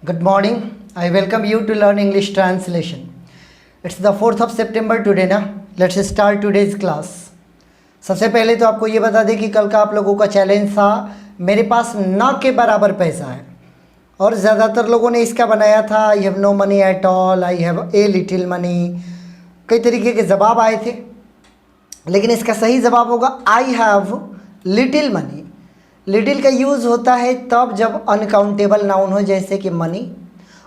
Good morning. I welcome you to learn English translation. It's the 4th of September today ना. Let's start today's class. सबसे पहले तो आपको ये बता दें कि कल का आप लोगों का चैलेंज था मेरे पास ना के बराबर पैसा है, और ज़्यादातर लोगों ने इसका बनाया था I have no money at all, I have a little money, कई तरीके के जवाब आए थे। लेकिन इसका सही जवाब होगा I have little money. Little का यूज़ होता है तब जब अनकाउंटेबल नाउन हो, जैसे कि मनी,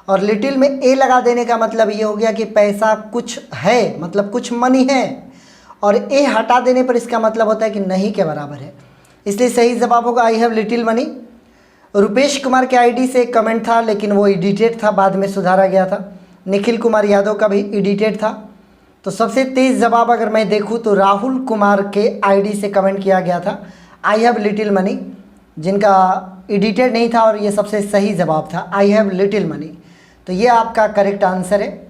और लिटिल में ए लगा देने का मतलब ये हो गया कि पैसा कुछ है, मतलब कुछ मनी है, और ए हटा देने पर इसका मतलब होता है कि नहीं के बराबर है। इसलिए सही जवाब होगा I have little money. Rupesh Kumar के आईडी से एक कमेंट था लेकिन वो एडिटेड था, बाद में सुधारा गया था। निखिल कुमार यादव का भी एडिटेड था। तो सबसे तेज़ जवाब अगर मैं देखूँ तो राहुल कुमार के आईडी से कमेंट किया गया था आई हैव लिटिल मनी, जिनका एडिटेड नहीं था, और ये सबसे सही जवाब था आई हैव लिटिल मनी। तो ये आपका करेक्ट आंसर है।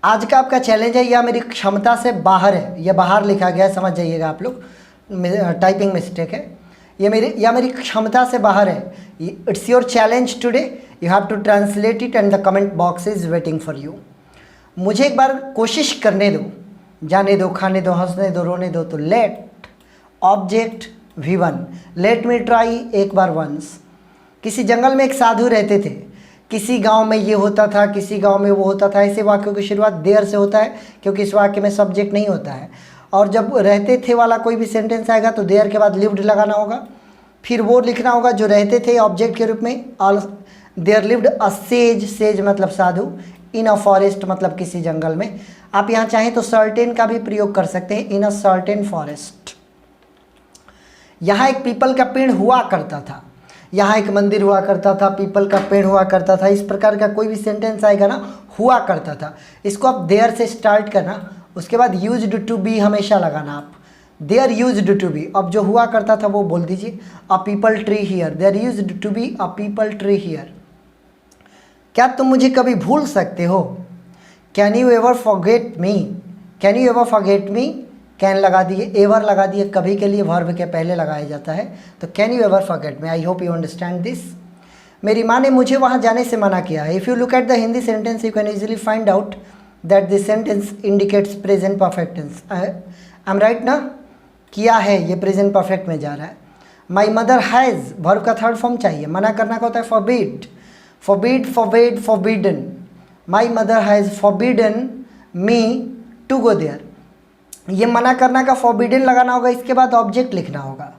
आज का आपका चैलेंज है यह मेरी क्षमता से बाहर है, यह बाहर लिखा गया है, समझ जाइएगा आप लोग, टाइपिंग मिस्टेक है। यह मेरी क्षमता से बाहर है। It's your challenge today, you have to translate it and the comment box is waiting for you. मुझे एक बार कोशिश करने दो, जाने दो, खाने दो, हंसने दो, रोने दो। तो let object V1, let me try एक बार वंस। किसी जंगल में एक साधु रहते थे, किसी गांव में ये होता था, किसी गांव में वो होता था। ऐसे वाक्यों की शुरुआत देयर से होता है क्योंकि इस वाक्य में सब्जेक्ट नहीं होता है। और जब रहते थे वाला कोई भी सेंटेंस आएगा तो देयर के बाद लिव्ड लगाना होगा, फिर वो लिखना होगा जो रहते थे ऑब्जेक्ट के रूप में। There lived a sage, sage मतलब साधु, इन अ फॉरेस्ट मतलब किसी जंगल में। आप यहाँ चाहें तो सर्टेन का भी प्रयोग कर सकते हैं, इन अ सर्टेन फॉरेस्ट। यहाँ एक पीपल का पेड़ हुआ करता था, यहाँ एक मंदिर हुआ करता था, पीपल का पेड़ हुआ करता था। इस प्रकार का कोई भी सेंटेंस आएगा ना, हुआ करता था, इसको आप देयर से स्टार्ट करना, उसके बाद यूज्ड टू बी हमेशा लगाना आप। देयर यूज्ड टू बी, अब जो हुआ करता था वो बोल दीजिए a peepal tree here, there used to be a peepal tree here. क्या तुम मुझे कभी भूल सकते हो? Can you ever forget me, can you ever forget me, can लगा दिए, एवर लगा दिए, कभी के लिए वर्ब के पहले लगाया जाता है। तो can you ever forget me, I hope you understand this. मेरी माँ ने मुझे वहाँ जाने से मना किया है। If you look at the Hindi sentence you can easily find out that this sentence indicates present perfect tense. I am right ना? किया है, ये प्रेजेंट परफेक्ट में जा रहा है। माई मदर हैज़, वर्ब का थर्ड फॉर्म चाहिए। मना करना का होता है forbid, forbid, forbid, forbidden. My mother has forbidden me to go there. ये मना करना का फॉरबिडन लगाना होगा, इसके बाद ऑब्जेक्ट लिखना होगा।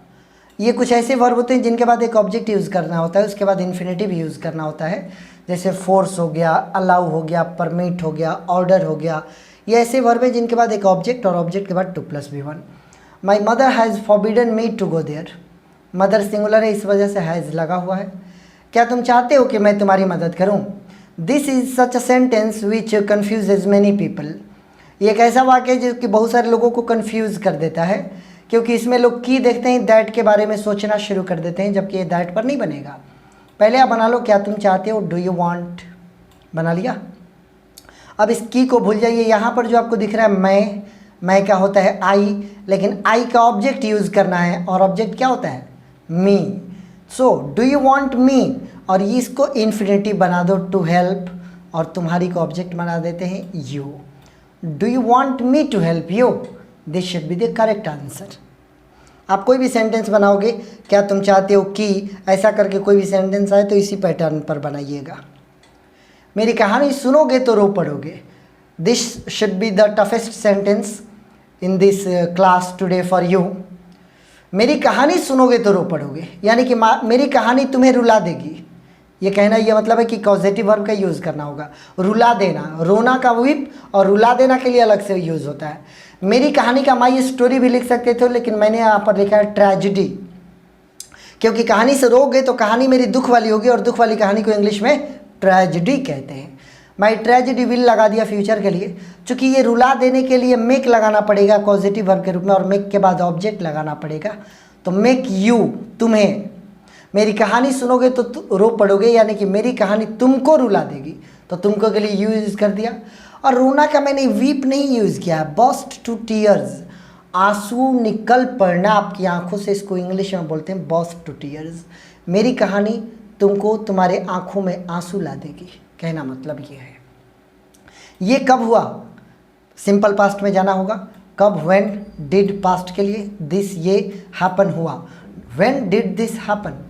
ये कुछ ऐसे वर्ब होते हैं जिनके बाद एक ऑब्जेक्ट यूज़ करना होता है, उसके बाद इन्फिनेटिव यूज़ करना होता है। जैसे फोर्स हो गया, अलाउ हो गया, परमिट हो गया, ऑर्डर हो गया। ये ऐसे वर्ब है जिनके बाद एक ऑब्जेक्ट, और ऑब्जेक्ट के बाद 2+B1। My mother has forbidden me to go there. Mother singular है, इस वजह से हैज़ लगा हुआ है। क्या तुम चाहते हो कि मैं तुम्हारी मदद करूँ? This is such a sentence which confuses many people. ये एक ऐसा वाक्य है जो कि बहुत सारे लोगों को कंफ्यूज कर देता है, क्योंकि इसमें लोग की देखते हैं, दैट के बारे में सोचना शुरू कर देते हैं, जबकि ये दैट पर नहीं बनेगा। पहले आप बना लो क्या तुम चाहते हो, डू यू वांट, बना लिया। अब इस की को भूल जाइए। यहाँ पर जो आपको दिख रहा है मैं क्या होता है आई, लेकिन आई का ऑब्जेक्ट यूज़ करना है, और ऑब्जेक्ट क्या होता है me. So do you want me, और इसको इन्फिनेटिव बना दो टू हेल्प, और तुम्हारी को ऑब्जेक्ट बना देते हैं you. Do you want me to help you? This should be the correct answer. आप कोई भी सेंटेंस बनाओगे, क्या तुम चाहते हो कि, ऐसा करके कोई भी सेंटेंस आए तो इसी पैटर्न पर बनाइएगा। मेरी कहानी सुनोगे तो रो पड़ोगे। This should be the toughest sentence in this class today for you. मेरी कहानी सुनोगे तो रो पड़ोगे, यानी कि मेरी कहानी तुम्हें रुला देगी। ये कहना ये मतलब है कि कॉजेटिव वर्ब का यूज़ करना होगा। रुला देना, रोना का विप, और रुला देना के लिए अलग से यूज़ होता है। मेरी कहानी का माई स्टोरी भी लिख सकते थे, लेकिन मैंने यहाँ पर लिखा है ट्रेजिडी, क्योंकि कहानी से रोगे तो कहानी मेरी दुख वाली होगी, और दुख वाली कहानी को इंग्लिश में ट्रेजिडी कहते हैं। माई ट्रेजिडी विल लगा दिया फ्यूचर के लिए। चूँकि ये रुला देने के लिए मेक लगाना पड़ेगा कॉजेटिव वर्ब के रूप में, और मेक के बाद ऑब्जेक्ट लगाना पड़ेगा। तो मेक यू, तुम्हें। मेरी कहानी सुनोगे तो रो पड़ोगे, यानी कि मेरी कहानी तुमको रुला देगी, तो तुमको के लिए यू यूज़ कर दिया। और रोना का मैंने वीप नहीं यूज़ किया, बर्स्ट टू टीयर्स, आंसू निकल पड़ना आपकी आंखों से, इसको इंग्लिश में बोलते हैं बर्स्ट टू टीयर्स। मेरी कहानी तुमको तुम्हारे आंखों में आंसू ला देगी। कहना मतलब ये है। ये कब हुआ, सिंपल पास्ट में जाना होगा। कब, व्हेन, डिड पास्ट के लिए, दिस ये हैपन हुआ। When did this happen.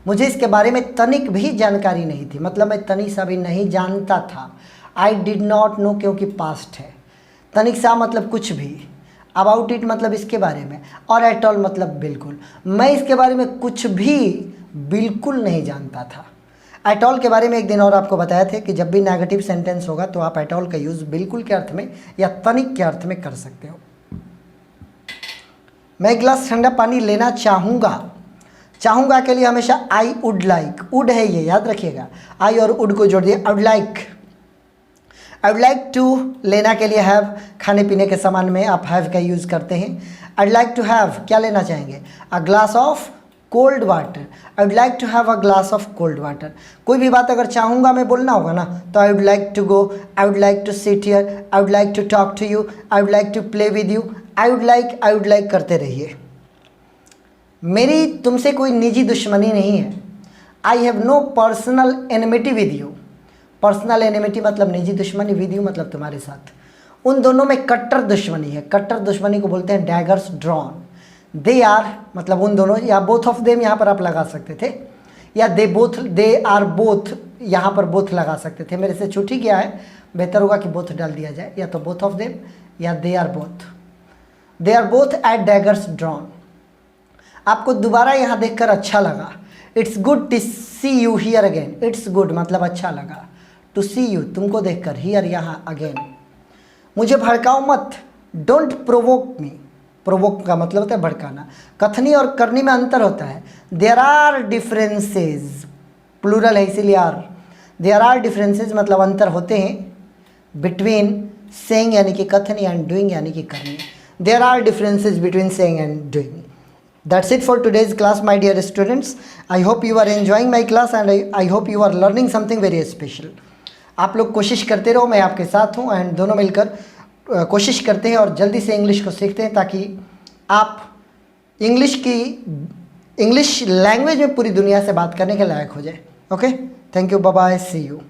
मुझे इसके बारे में तनिक भी जानकारी नहीं थी, मतलब मैं तनिक सा भी नहीं जानता था। आई डिड नॉट नो क्योंकि पास्ट है। तनिक सा मतलब कुछ भी, अबाउट इट मतलब इसके बारे में, और एट ऑल मतलब बिल्कुल। मैं इसके बारे में कुछ भी बिल्कुल नहीं जानता था। एट ऑल के बारे में एक दिन और आपको बताया थे कि जब भी नेगेटिव सेंटेंस होगा तो आप एट ऑल का यूज़ बिल्कुल के अर्थ में या तनिक के अर्थ में कर सकते हो। मैं एक गिलास ठंडा पानी लेना चाहूँगा। चाहूँगा के लिए हमेशा आई वुड लाइक, वुड है ये याद रखिएगा, आई और वुड को जोड़ दिए, आई वुड लाइक टू। लेना के लिए हैव, खाने पीने के सामान में आप हैव का यूज़ करते हैं। I would like to have, क्या लेना चाहेंगे, a glass of cold water. I would like to have a glass of cold water. कोई भी बात अगर चाहूँगा मैं बोलना होगा ना, तो I would like to go, I would like to sit here, I would like to talk to you, I would like to play with you. I would like करते रहिए। मेरी तुमसे कोई निजी दुश्मनी नहीं है। I have no personal enmity with you. Personal enmity मतलब निजी दुश्मनी, विद यू मतलब तुम्हारे साथ। उन दोनों में कट्टर दुश्मनी है। कट्टर दुश्मनी को बोलते हैं डैगर्स ड्रॉन। दे आर मतलब उन दोनों, या बोथ ऑफ देम यहाँ पर आप लगा सकते थे, या दे आर बोथ यहाँ पर बोथ लगा सकते थे। मेरे से छूट ही गया है, बेहतर होगा कि बोथ डाल दिया जाए, या तो बोथ ऑफ देम या they are both at daggers drawn. आपको दोबारा यहाँ देखकर अच्छा लगा। It's good to see you here again. It's good मतलब अच्छा लगा, टू सी यू तुमको देखकर, हियर यहाँ अगेन। मुझे भड़काओ मत, डोंट प्रोवोक मी। प्रोवोक का मतलब होता है भड़काना। कथनी और करनी में अंतर होता है। देयर आर डिफरेंसेस, प्लूरल है इसीलिए आर। देयर आर डिफरेंसेस मतलब अंतर होते हैं बिटवीन सेइंग यानी कि कथनी एंड डूइंग यानी कि करनी। There are differences between saying and doing. That's it for today's class, my dear students. I hope you are enjoying my class and I hope you are learning something very special. आप लोग कोशिश करते रहो, मैं आपके साथ हूँ, and दोनों मिलकर कोशिश करते हैं और जल्दी से इंग्लिश को सीखते हैं, ताकि आप इंग्लिश लैंग्वेज में पूरी दुनिया से बात करने के लायक हो जाए। Okay, thank you, bye bye, see you.